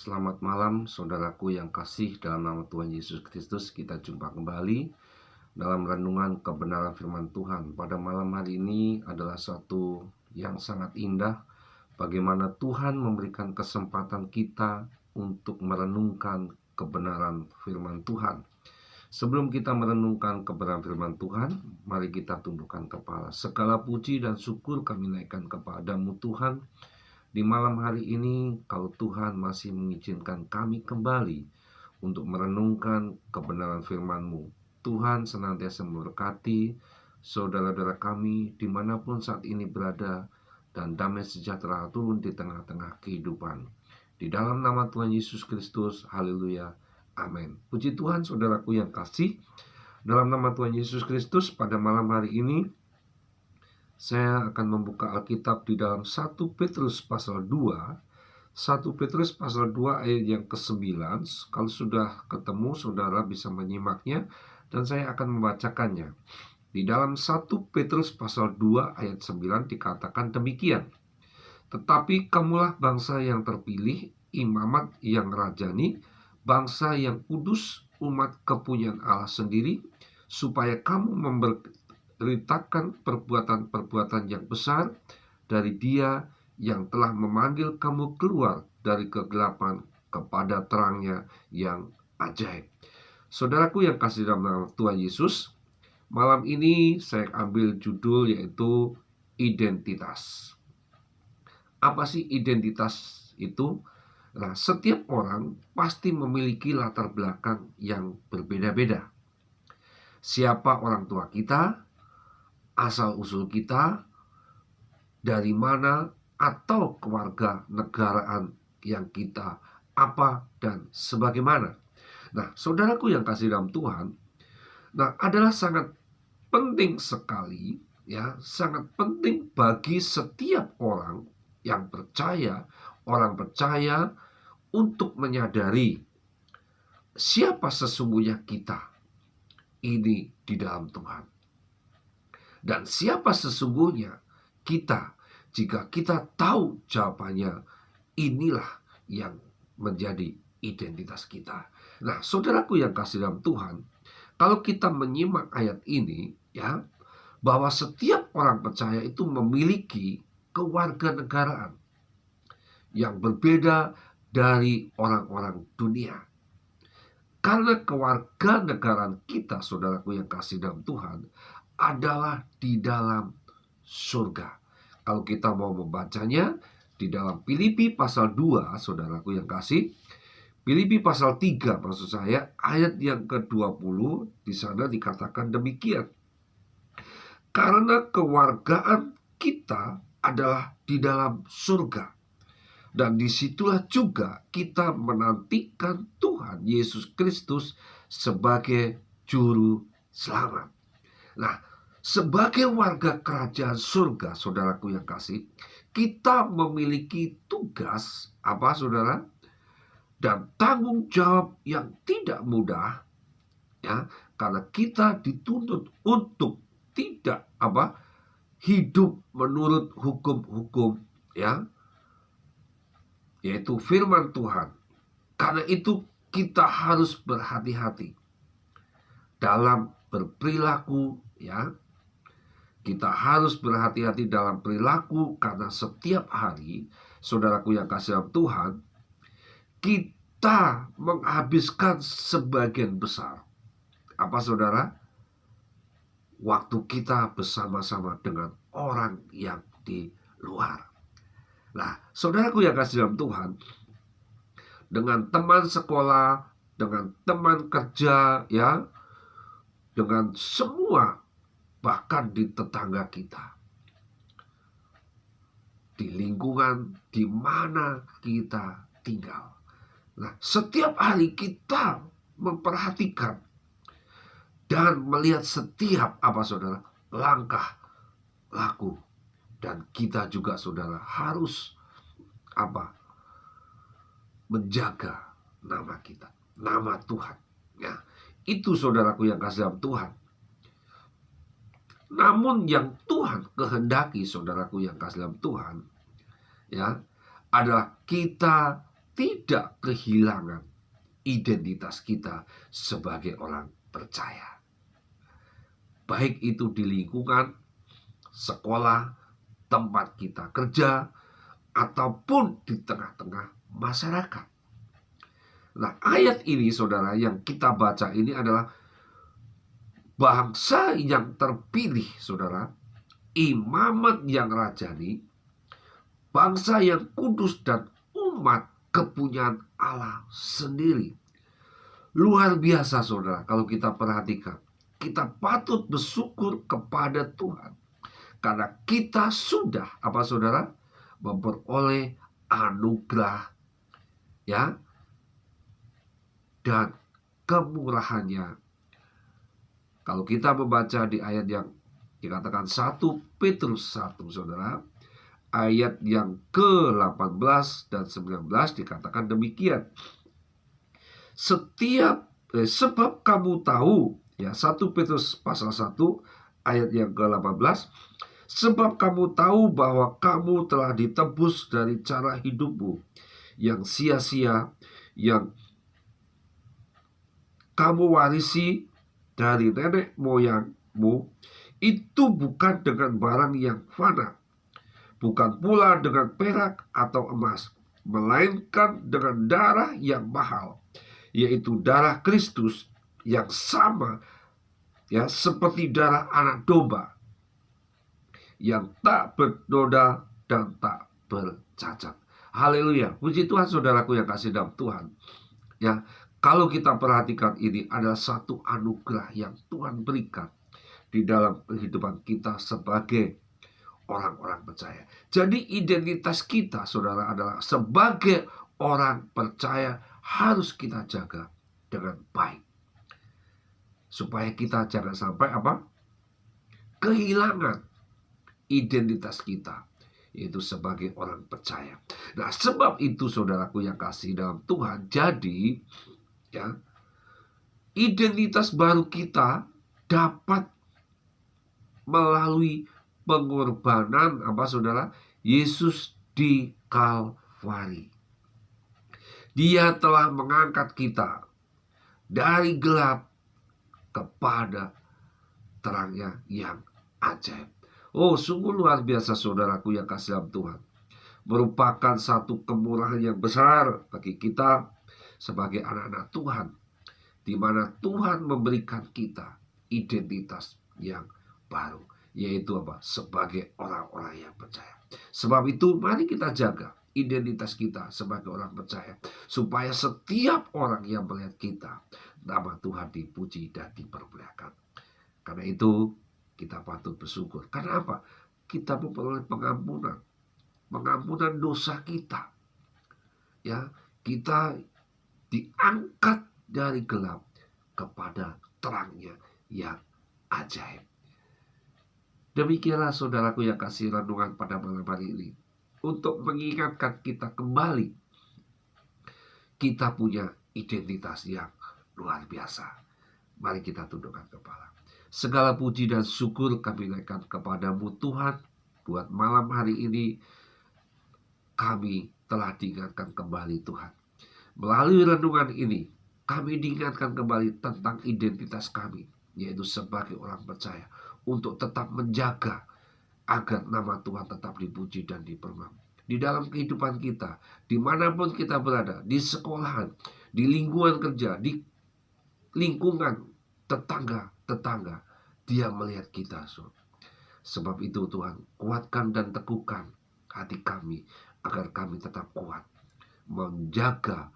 Selamat malam, saudaraku yang kasih dalam nama Tuhan Yesus Kristus. Kita jumpa kembali dalam renungan kebenaran firman Tuhan. Pada malam hari ini adalah satu yang sangat indah, bagaimana Tuhan memberikan kesempatan kita untuk merenungkan kebenaran firman Tuhan. Sebelum kita merenungkan kebenaran firman Tuhan, mari kita tundukkan kepala. Segala puji dan syukur kami naikkan kepadamu Tuhan. Di malam hari ini, kalau Tuhan masih mengizinkan kami kembali untuk merenungkan kebenaran firman-Mu. Tuhan senantiasa memberkati saudara-saudara kami dimanapun saat ini berada, dan damai sejahtera turun di tengah-tengah kehidupan. Di dalam nama Tuhan Yesus Kristus, haleluya, amin. Puji Tuhan, saudaraku yang kasih, dalam nama Tuhan Yesus Kristus, pada malam hari ini saya akan membuka Alkitab di dalam 1 Petrus pasal 2. 1 Petrus pasal 2 ayat yang ke-9. Kalau sudah ketemu, saudara bisa menyimaknya, dan saya akan membacakannya. Di dalam 1 Petrus pasal 2 ayat 9 dikatakan demikian. Tetapi kamulah bangsa yang terpilih, imamat yang rajani, bangsa yang kudus, umat kepunyaan Allah sendiri, supaya kamu beritakan perbuatan-perbuatan yang besar dari Dia yang telah memanggil kamu keluar dari kegelapan kepada terangnya yang ajaib. Saudaraku yang kasih dalam nama Tuhan Yesus, malam ini saya ambil judul yaitu identitas. Apa sih identitas itu? Nah, setiap orang pasti memiliki latar belakang yang berbeda-beda. Siapa orang tua kita, asal-usul kita, dari mana, atau keluarga negaraan yang kita apa, dan sebagaimana. Nah, saudaraku yang kasih dalam Tuhan, adalah sangat penting sekali, ya, sangat penting bagi setiap orang yang percaya, orang percaya untuk menyadari siapa sesungguhnya kita ini di dalam Tuhan. Dan siapa sesungguhnya kita, jika kita tahu jawabannya, inilah yang menjadi identitas kita. Nah, saudaraku yang kasih dalam Tuhan, kalau kita menyimak ayat ini, ya, bahwa setiap orang percaya itu memiliki kewarganegaraan yang berbeda dari orang-orang dunia. Karena kewarganegaraan kita, saudaraku yang kasih dalam Tuhan, adalah di dalam surga. Kalau kita mau membacanya di dalam Filipi pasal 2, saudaraku yang kasih, Filipi pasal 3 maksud saya, ayat yang ke-20, di sana dikatakan demikian. Karena kewargaan kita adalah di dalam surga, dan disitulah juga kita menantikan Tuhan Yesus Kristus sebagai juru selamat. Nah, sebagai warga kerajaan surga, saudaraku yang kasih, kita memiliki tugas apa, saudara? Dan tanggung jawab yang tidak mudah, ya, karena kita dituntut untuk tidak hidup menurut hukum-hukum, ya, yaitu firman Tuhan. Karena itu kita harus berhati-hati dalam berperilaku, ya. Kita harus berhati-hati dalam perilaku, karena setiap hari, saudaraku yang kasih dalam Tuhan, kita menghabiskan sebagian besar apa, saudara? Waktu kita bersama-sama dengan orang yang di luar. Nah, saudaraku yang kasih dalam Tuhan, dengan teman sekolah, dengan teman kerja, ya, dengan semua, bahkan di tetangga kita, di lingkungan di mana kita tinggal. Nah, setiap hari kita memperhatikan dan melihat setiap saudara, langkah laku. Dan kita juga, saudara, harus menjaga nama kita, nama Tuhan, ya. Itu, saudaraku yang kasih dalam Tuhan. Namun yang Tuhan kehendaki, saudaraku yang kasih dalam Tuhan, ya, adalah kita tidak kehilangan identitas kita sebagai orang percaya. Baik itu di lingkungan, sekolah, tempat kita kerja, ataupun di tengah-tengah masyarakat. Nah, ayat ini saudara yang kita baca ini adalah bangsa yang terpilih saudara, imamat yang rajani, bangsa yang kudus dan umat kepunyaan Allah sendiri. Luar biasa saudara, kalau kita perhatikan, kita patut bersyukur kepada Tuhan karena kita sudah apa saudara, memperoleh anugerah ya dan kemurahannya. Kalau kita membaca di ayat yang dikatakan 1 Petrus 1 saudara, ayat yang ke-18 dan 19 dikatakan demikian. Sebab kamu tahu, ya 1 Petrus pasal 1 ayat yang ke-18, sebab kamu tahu bahwa kamu telah ditebus dari cara hidupmu yang sia-sia, yang kamu warisi dari nenek moyangmu, itu bukan dengan barang yang fana, bukan pula dengan perak atau emas, melainkan dengan darah yang mahal, yaitu darah Kristus yang sama ya seperti darah anak domba yang tak bernoda dan tak bercacat. Haleluya. Puji Tuhan saudaraku yang kasih dalam Tuhan. Ya, kalau kita perhatikan ini adalah satu anugerah yang Tuhan berikan di dalam kehidupan kita sebagai orang-orang percaya. Jadi identitas kita saudara adalah sebagai orang percaya harus kita jaga dengan baik. Supaya kita jangan sampai kehilangan identitas kita, yaitu sebagai orang percaya. Nah, sebab itu saudaraku yang kasih dalam Tuhan, jadi ya, identitas baru kita dapat melalui pengorbanan saudara, Yesus di Kalvari. Dia telah mengangkat kita dari gelap kepada terangnya yang ajaib. Oh, sungguh luar biasa saudaraku yang kasih dalam Tuhan. Merupakan satu kemurahan yang besar bagi kita sebagai anak-anak Tuhan, di mana Tuhan memberikan kita identitas yang baru, yaitu sebagai orang-orang yang percaya. Sebab itu mari kita jaga identitas kita sebagai orang percaya, supaya setiap orang yang melihat kita, nama Tuhan dipuji dan dipermuliakan. Karena itu kita patut bersyukur. Karena apa? Kita memperoleh pengampunan dosa kita. Ya, kita diangkat dari gelap kepada terangnya yang ajaib. Demikianlah saudaraku yang kasih renungan pada malam hari ini, untuk mengingatkan kita kembali, kita punya identitas yang luar biasa. Mari kita tundukkan kepala. Segala puji dan syukur kami naikkan kepadamu Tuhan. Buat malam hari ini kami telah diingatkan kembali Tuhan. Melalui renungan ini kami diingatkan kembali tentang identitas kami, yaitu sebagai orang percaya, untuk tetap menjaga agar nama Tuhan tetap dipuji dan dipermuliakan di dalam kehidupan kita, dimanapun kita berada, di sekolahan, di lingkungan kerja, di lingkungan tetangga, Dia melihat kita. Sebab itu Tuhan, kuatkan dan teguhkan hati kami agar kami tetap kuat menjaga,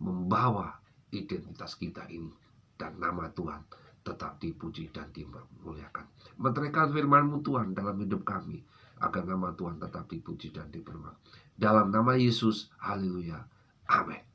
membawa identitas kita ini, dan nama Tuhan tetap dipuji dan dimuliakan. Menerangkan firman-Mu Tuhan dalam hidup kami, agar nama Tuhan tetap dipuji dan dipermuliakan. Dalam nama Yesus, haleluya, amin.